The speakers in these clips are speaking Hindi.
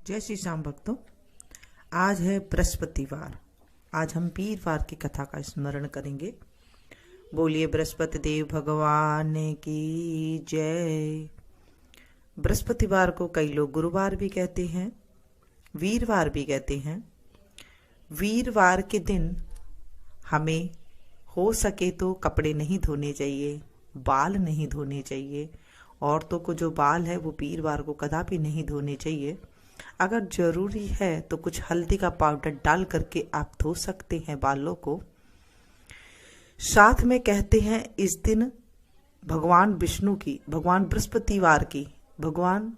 जय श्री श्याम भक्तों। आज है बृहस्पतिवार। आज हम वीरवार की कथा का स्मरण करेंगे। बोलिए बृहस्पति देव भगवान की जय। बृहस्पतिवार को कई लोग गुरुवार भी कहते हैं, वीरवार भी कहते हैं। वीरवार के दिन हमें हो सके तो कपड़े नहीं धोने चाहिए, बाल नहीं धोने चाहिए। औरतों को जो बाल है वो वीरवार को कदापि नहीं धोने चाहिए। अगर जरूरी है तो कुछ हल्दी का पाउडर डाल करके आप धो सकते हैं बालों को। साथ में कहते हैं इस दिन भगवान विष्णु की, भगवान बृहस्पतिवार की, भगवान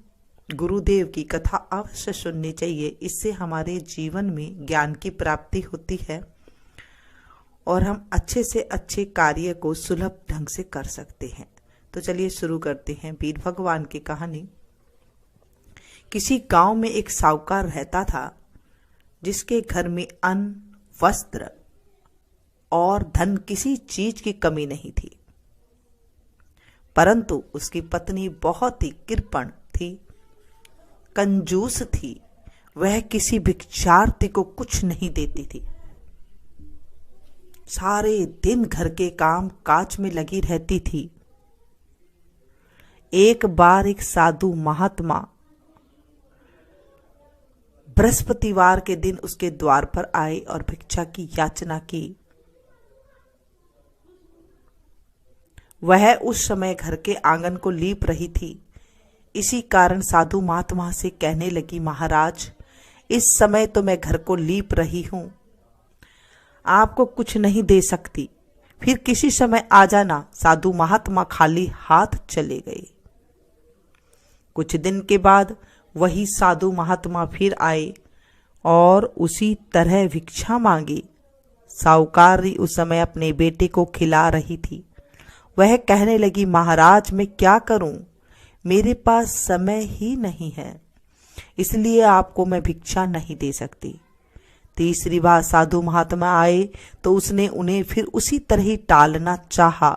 गुरुदेव की कथा अवश्य सुननी चाहिए। इससे हमारे जीवन में ज्ञान की प्राप्ति होती है और हम अच्छे से अच्छे कार्य को सुलभ ढंग से कर सकते हैं। तो चलिए शुरू करते हैं वीर भगवान की कहानी। किसी गांव में एक साहूकार रहता था जिसके घर में अन्न, वस्त्र और धन किसी चीज की कमी नहीं थी। परंतु उसकी पत्नी बहुत ही कृपण थी, कंजूस थी। वह किसी भिक्षार्थी को कुछ नहीं देती थी। सारे दिन घर के काम काज में लगी रहती थी। एक बार एक साधु महात्मा बृहस्पतिवार के दिन उसके द्वार पर आए और भिक्षा की याचना की। वह उस समय घर के आंगन को लीप रही थी। इसी कारण साधु महात्मा से कहने लगी, महाराज, इस समय तो मैं घर को लीप रही हूं, आपको कुछ नहीं दे सकती, फिर किसी समय आ जाना। साधु महात्मा खाली हाथ चले गए। कुछ दिन के बाद वही साधु महात्मा फिर आए और उसी तरह भिक्षा मांगी। साहूकारी उस समय अपने बेटे को खिला रही थी। वह कहने लगी, महाराज, मैं क्या करूं, मेरे पास समय ही नहीं है, इसलिए आपको मैं भिक्षा नहीं दे सकती। तीसरी बार साधु महात्मा आए तो उसने उन्हें फिर उसी तरह ही टालना चाहा,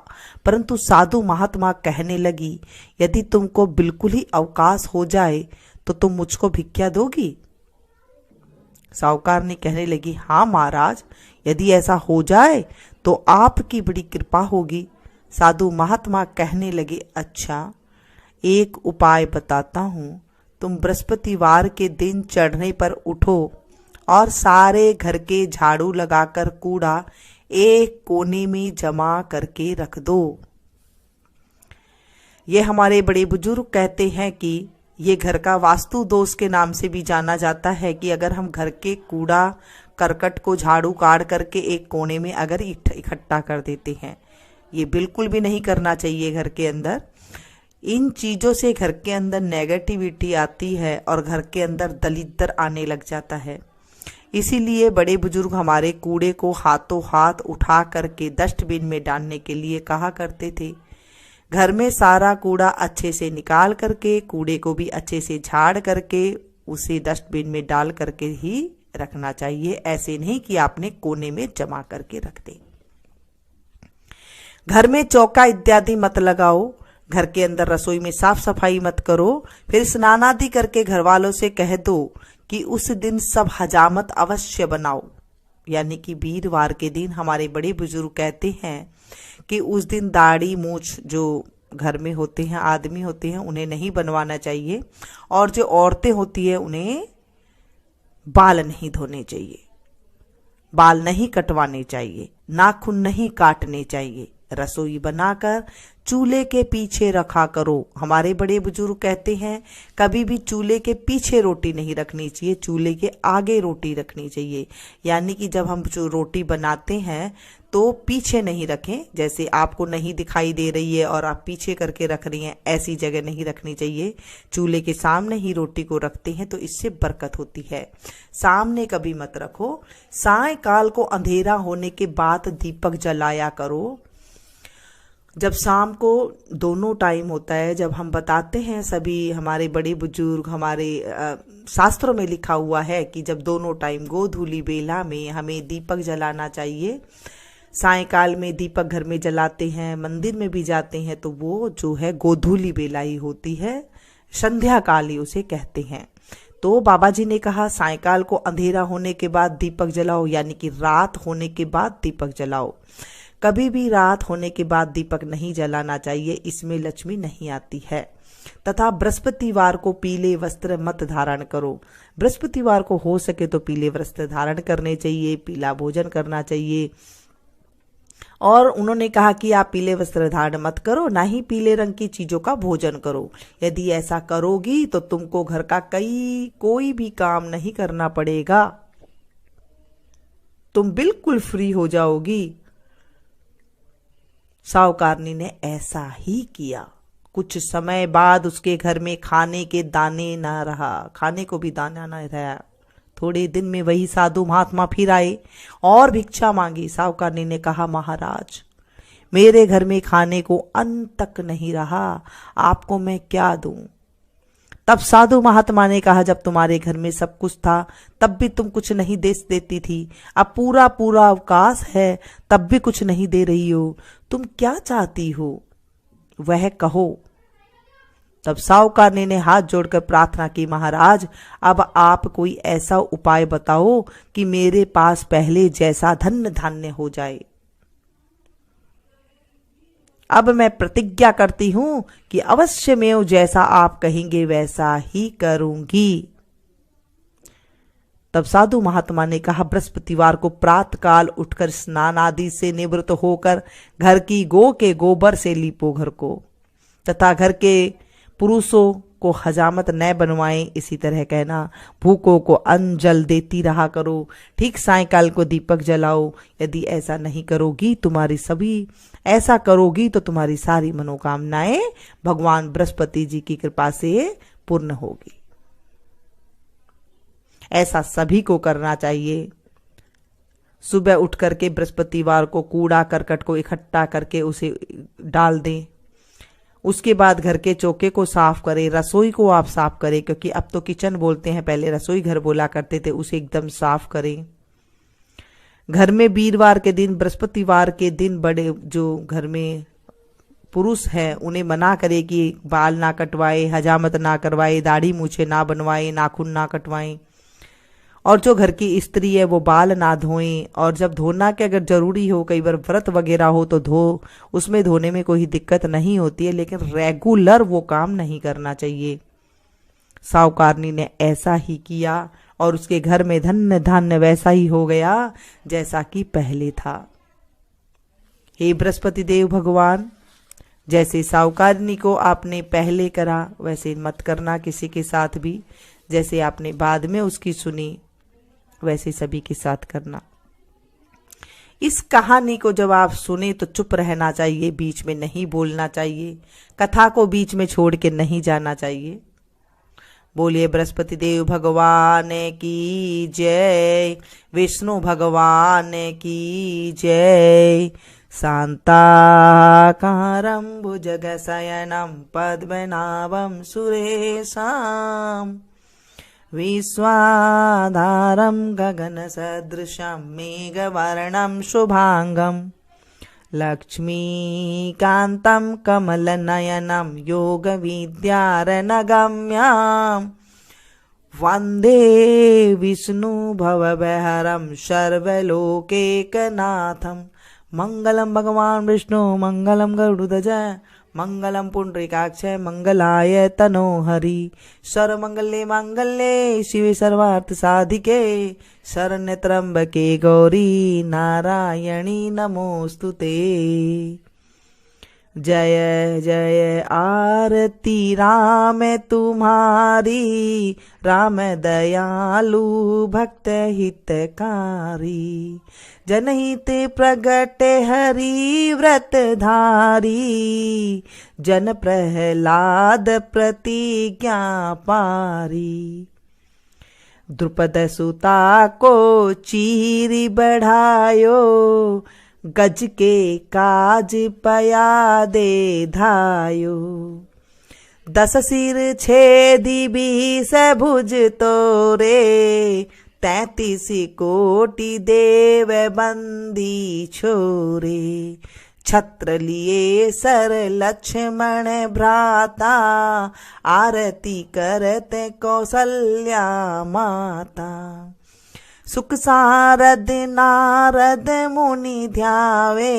परंतु साधु महात्मा कहने लगी, यदि तुमको बिल्कुल ही अवकाश हो जाए तो तुम मुझको भिक्षा दोगी? साहूकार ने कहने लगी, हाँ महाराज, यदि ऐसा हो जाए तो आपकी बड़ी कृपा होगी। साधु महात्मा कहने लगे, अच्छा, एक उपाय बताता हूं। तुम बृहस्पतिवार के दिन चढ़ने पर उठो और सारे घर के झाड़ू लगाकर कूड़ा एक कोने में जमा करके रख दो। ये हमारे बड़े बुजुर्ग कहते हैं कि ये घर का वास्तु दोष के नाम से भी जाना जाता है कि अगर हम घर के कूड़ा करकट को झाड़ू काट करके एक कोने में अगर इकट्ठा कर देते हैं, ये बिल्कुल भी नहीं करना चाहिए। घर के अंदर इन चीजों से घर के अंदर नेगेटिविटी आती है और घर के अंदर दलिद्दर आने लग जाता है। इसीलिए बड़े बुजुर्ग हमारे कूड़े को हाथों हाथ उठा करके डस्टबिन में डालने के लिए कहा करते थे। घर में सारा कूड़ा अच्छे से निकाल करके, कूड़े को भी अच्छे से झाड़ करके उसे डस्टबिन में डाल करके ही रखना चाहिए। ऐसे नहीं कि आपने कोने में जमा करके रख दे। घर में चौका इत्यादि मत लगाओ। घर के अंदर रसोई में साफ सफाई मत करो। फिर स्नान आदि करके घर वालों से कह दो कि उस दिन सब हजामत अवश्य बनाओ। यानी कि वीरवार के दिन हमारे बड़े बुजुर्ग कहते हैं कि उस दिन दाढ़ी मूछ जो घर में होते हैं, आदमी होते हैं, उन्हें नहीं बनवाना चाहिए और जो औरतें होती है उन्हें बाल नहीं धोने चाहिए, बाल नहीं कटवाने चाहिए, नाखून नहीं काटने चाहिए। रसोई बनाकर चूल्हे के पीछे रखा करो। हमारे बड़े बुजुर्ग कहते हैं कभी भी चूल्हे के पीछे रोटी नहीं रखनी चाहिए, चूल्हे के आगे रोटी रखनी चाहिए। यानी कि जब हम रोटी बनाते हैं तो पीछे नहीं रखें, जैसे आपको नहीं दिखाई दे रही है और आप पीछे करके रख रही हैं, ऐसी जगह नहीं रखनी चाहिए। चूल्हे के सामने ही रोटी को रखते हैं तो इससे बरकत होती है। सामने कभी मत रखो। सायंकाल को अंधेरा होने के बाद दीपक जलाया करो। जब शाम को दोनों टाइम होता है, जब हम बताते हैं सभी हमारे बड़े बुजुर्ग, हमारे शास्त्रों में लिखा हुआ है कि जब दोनों टाइम गोधूली बेला में हमें दीपक जलाना चाहिए। सायंकाल में दीपक घर में जलाते हैं, मंदिर में भी जाते हैं, तो वो जो है गोधूली बेला ही होती है, संध्या काल ही उसे कहते हैं। तो बाबा जी ने कहा सायकाल को अंधेरा होने के बाद दीपक जलाओ, यानी कि रात होने के बाद दीपक जलाओ। कभी भी रात होने के बाद दीपक नहीं जलाना चाहिए, इसमें लक्ष्मी नहीं आती है। तथा बृहस्पतिवार को पीले वस्त्र मत धारण करो। बृहस्पतिवार को हो सके तो पीले वस्त्र धारण करने चाहिए, पीला भोजन करना चाहिए। और उन्होंने कहा कि आप पीले वस्त्र धारण मत करो, ना ही पीले रंग की चीजों का भोजन करो। यदि ऐसा करोगी तो तुमको घर का कोई भी काम नहीं करना पड़ेगा, तुम बिल्कुल फ्री हो जाओगी। साहूकारनी ने ऐसा ही किया। कुछ समय बाद उसके घर में खाने के दाने न रहा, खाने को भी दाना न रहा। थोड़े दिन में वही साधु महात्मा फिर आए और भिक्षा मांगी। साहूकारनी ने कहा, महाराज मेरे घर में खाने को अन्न तक नहीं रहा, आपको मैं क्या दूं? तब साधु महात्मा ने कहा, जब तुम्हारे घर में सब कुछ था तब भी तुम कुछ नहीं देती थी, अब पूरा पूरा अवकाश है तब भी कुछ नहीं दे रही हो, तुम क्या चाहती हो वह कहो। तब साहूकारनी ने हाथ जोड़कर प्रार्थना की, महाराज अब आप कोई ऐसा उपाय बताओ कि मेरे पास पहले जैसा धन धान्य हो जाए। अब मैं प्रतिज्ञा करती हूं कि अवश्य में जैसा आप कहेंगे वैसा ही करूंगी। तब साधु महात्मा ने कहा, बृहस्पतिवार को प्रातःकाल उठकर स्नान आदि से निवृत्त होकर घर की गो के गोबर से लीपो घर को, तथा घर के पुरुषों को हजामत न बनवाएं। इसी तरह कहना, भूखों को अन्न जल देती रहा करो। ठीक सायकाल को दीपक जलाओ। यदि ऐसा नहीं करोगी ऐसा करोगी तो तुम्हारी सारी मनोकामनाएं भगवान बृहस्पति जी की कृपा से पूर्ण होगी। ऐसा सभी को करना चाहिए। सुबह उठ करके बृहस्पतिवार को कूड़ा करकट को इकट्ठा करके उसे डाल दें। उसके बाद घर के चौके को साफ करें, रसोई को आप साफ करें, क्योंकि अब तो किचन बोलते हैं, पहले रसोई घर बोला करते थे, उसे एकदम साफ करें। घर में वीरवार के दिन, बृहस्पतिवार के दिन बड़े जो घर में पुरुष हैं उन्हें मना करे कि बाल ना कटवाए, हजामत ना करवाए, दाढ़ी मूछे ना बनवाए, नाखून ना कटवाएं। और जो घर की स्त्री है वो बाल ना धोएं। और जब धोना के अगर जरूरी हो, कई बार व्रत वगैरह हो तो उसमें धोने में कोई दिक्कत नहीं होती है, लेकिन रेगुलर वो काम नहीं करना चाहिए। साहूकारनी ने ऐसा ही किया और उसके घर में धन्य धान्य वैसा ही हो गया जैसा कि पहले था। हे बृहस्पति देव भगवान, जैसे साहूकारनी को आपने पहले करा वैसे मत करना किसी के साथ भी, जैसे आपने बाद में उसकी सुनी वैसे सभी के साथ करना। इस कहानी को जब आप सुने तो चुप रहना चाहिए, बीच में नहीं बोलना चाहिए, कथा को बीच में छोड़ के नहीं जाना चाहिए। बोलिए बृहस्पति देव भगवान की जय, विष्णु भगवान की जय। शांताकारं भुजगशयनं पद्मनाभं सुरेशं, विश्वाधारं गगनसदृशं मेघवर्णं शुभांगं, लक्ष्मीकान्तं कमलनयनं योगविद्यारनगम्यं, वन्दे विष्णुभवभयहरं सर्वलोकैकनाथं। मंगलम भगवान विष्णु मंगलम गरुड़ध्वज मंगलम पुंडरीकाक्ष मंगलाय तनोहरि। सर्वमंगले मंगले शिवे सर्वार्थ साधिके शरण्य त्र्यंबके गौरी नारायणी नमोस्तुते। जय जय आरती राम तुम्हारी, राम दयालु भक्त हितकारी, जनहित प्रगट हरि व्रतधारी, जन प्रहलाद प्रतिज्ञा पारी। द्रुपद सुता को चीरी बढ़ायो, गज के काज पया दे धायो। 10 सिर छेदी 20 भुज तोरे, 33 कोटि देव बंदी छोरे। छत्र लिए सर लक्ष्मण भ्राता, आरती करते कौसल्या माता। सुख सारद नारद मुनि ध्यावे,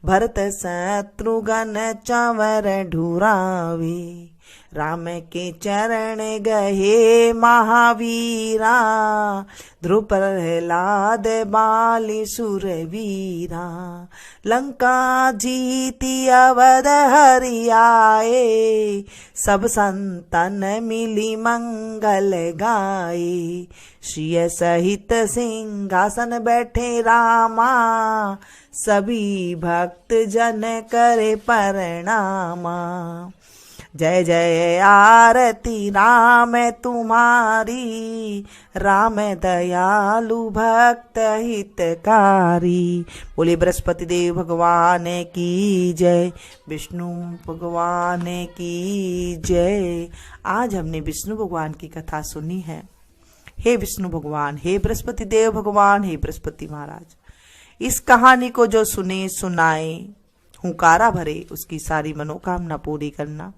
भरत शत्रुघ्न चंवर ढुरावे। राम के चरण गहे महावीरा, ध्रुव प्रहलाद बाली सुरवीरा। लंका जीती अवध हरि आए, सब संतन मिली मंगल गाए। श्रिय सहित सिंहासन बैठे रामा, सभी भक्त जन करे प्रणामा। जय जय आरती राम तुम्हारी, राम दयालु भक्त हितकारी। बोले बृहस्पति देव भगवान की जय, विष्णु भगवान की जय। आज हमने विष्णु भगवान की कथा सुनी है। हे विष्णु भगवान, हे बृहस्पति देव भगवान, हे बृहस्पति महाराज, इस कहानी को जो सुने सुनाए हुंकारा भरे, उसकी सारी मनोकामना पूरी करना।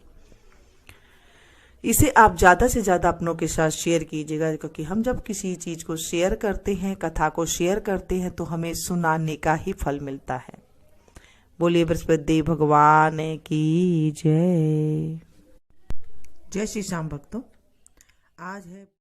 इसे आप ज़्यादा से ज़्यादा अपनों के साथ शेयर कीजिएगा, क्योंकि हम जब किसी चीज़ को शेयर करते हैं, कथा को शेयर करते हैं, तो हमें सुनाने का ही फल मिलता है। बोलिए बृहस्पति देव भगवान की जय। जय श्री श्याम भक्तों, आज है